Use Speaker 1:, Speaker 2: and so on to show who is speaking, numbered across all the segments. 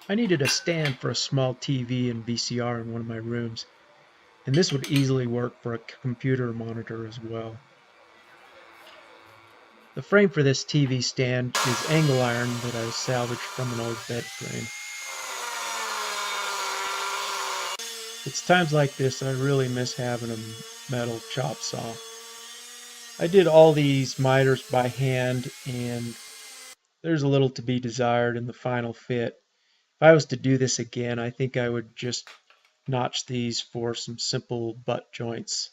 Speaker 1: I needed a stand for a small TV and VCR in one of my rooms, and this would easily work for a computer monitor as well. The frame for this TV stand is angle iron that I salvaged from an old bed frame. It's times like this I really miss having a metal chop saw. I did all these miters by hand, and there's a little to be desired in the final fit. If I was to do this again, I think I would just notch these for some simple butt joints.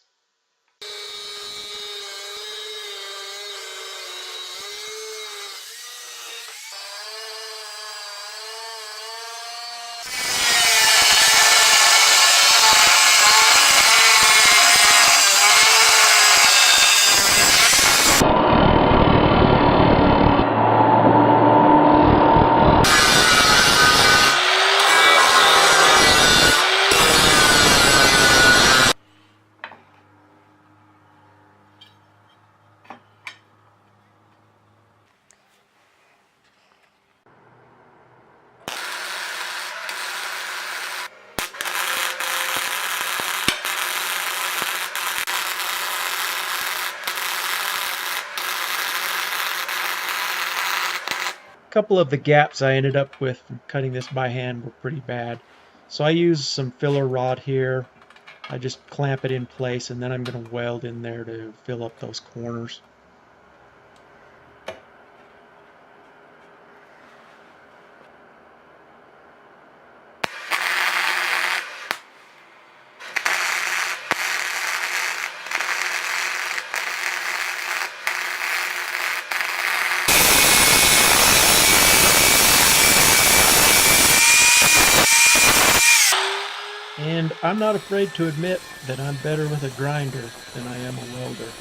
Speaker 1: A couple of the gaps I ended up with from cutting this by hand were pretty bad. So I used some filler rod here. I just clamp it in place, and then I'm going to weld in there to fill up those corners. And I'm not afraid to admit that I'm better with a grinder than I am a welder.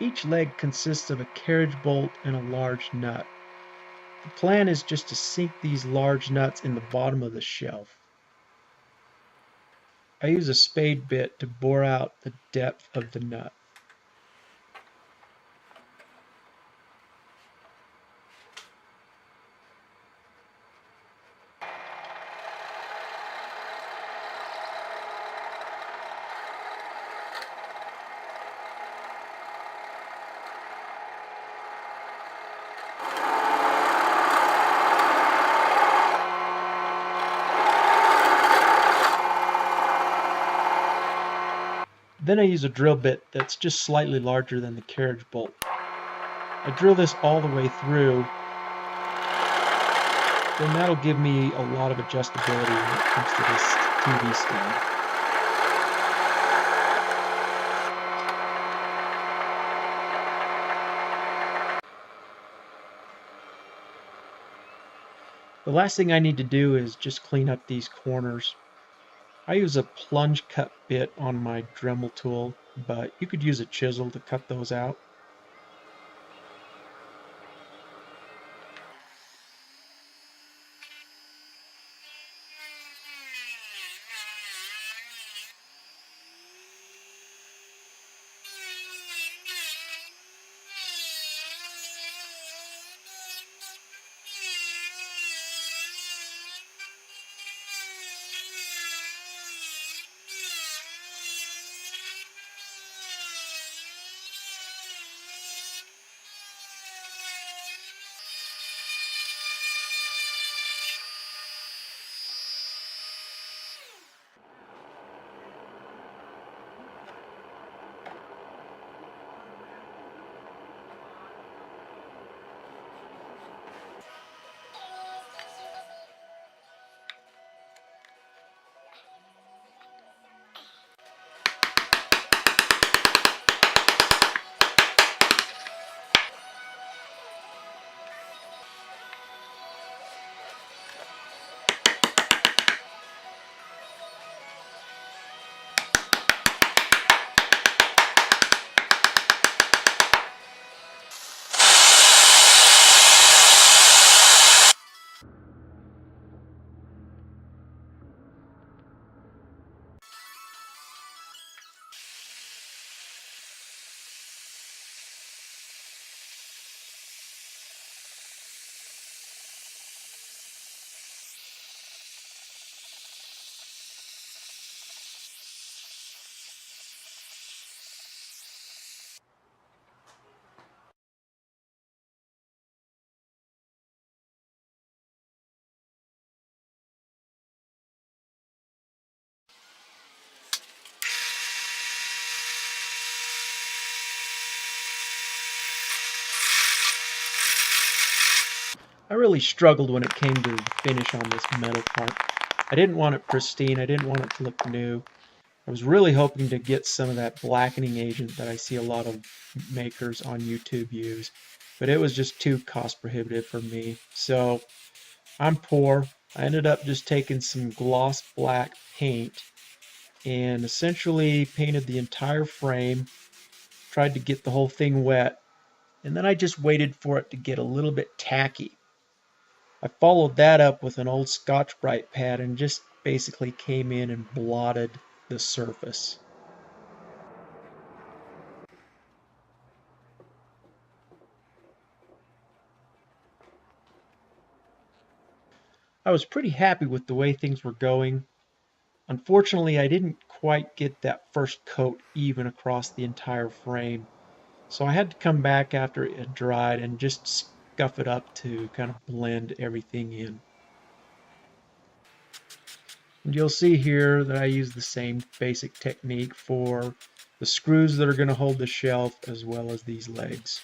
Speaker 1: Each leg consists of a carriage bolt and a large nut. The plan is just to sink these large nuts in the bottom of the shelf. I use a spade bit to bore out the depth of the nut. Then I use a drill bit that's just slightly larger than the carriage bolt. I drill this all the way through then that'll give me a lot of adjustability when it comes to this TV stand. The last thing I need to do is just clean up these corners. I use a plunge cut bit on my Dremel tool, but you could use a chisel to cut those out. I really struggled when it came to the finish on this metal part. I didn't want it pristine, I didn't want it to look new. I was really hoping to get some of that blackening agent that I see a lot of makers on YouTube use, but it was just too cost prohibitive for me. So I'm poor. I ended up just taking some gloss black paint and essentially painted the entire frame, tried to get the whole thing wet, and then I just waited for it to get a little bit tacky. I followed that up with an old Scotch-Brite pad and just basically came in and blotted the surface. I was pretty happy with the way things were going. Unfortunately, I didn't quite get that first coat even across the entire frame, so I had to come back after it had dried and just scuff it up to kind of blend everything in. And you'll see here that I use the same basic technique for the screws that are going to hold the shelf as well as these legs.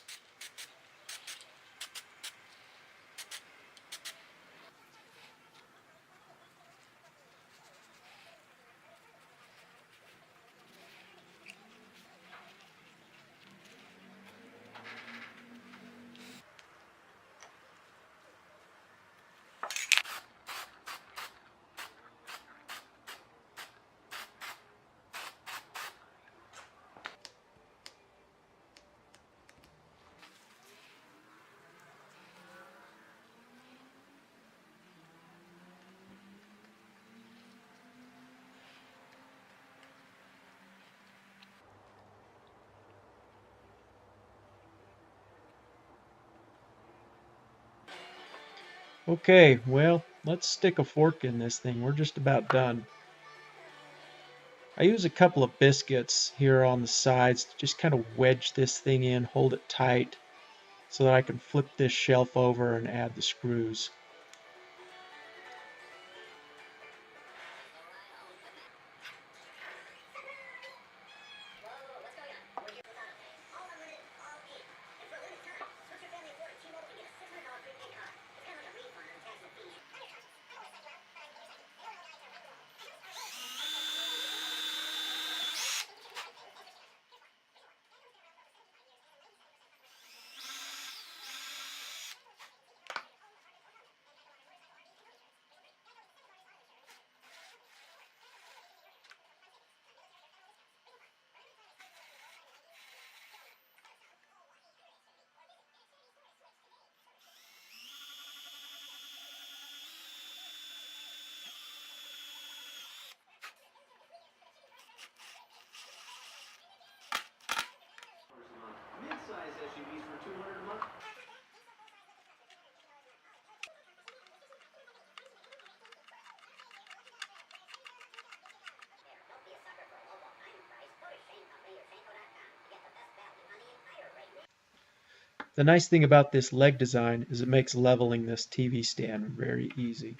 Speaker 1: Okay, well, let's stick a fork in this thing. We're just about done. I use a couple of biscuits here on the sides to just kind of wedge this thing in, hold it tight, so that I can flip this shelf over and add the screws. The nice thing about this leg design is it makes leveling this TV stand very easy.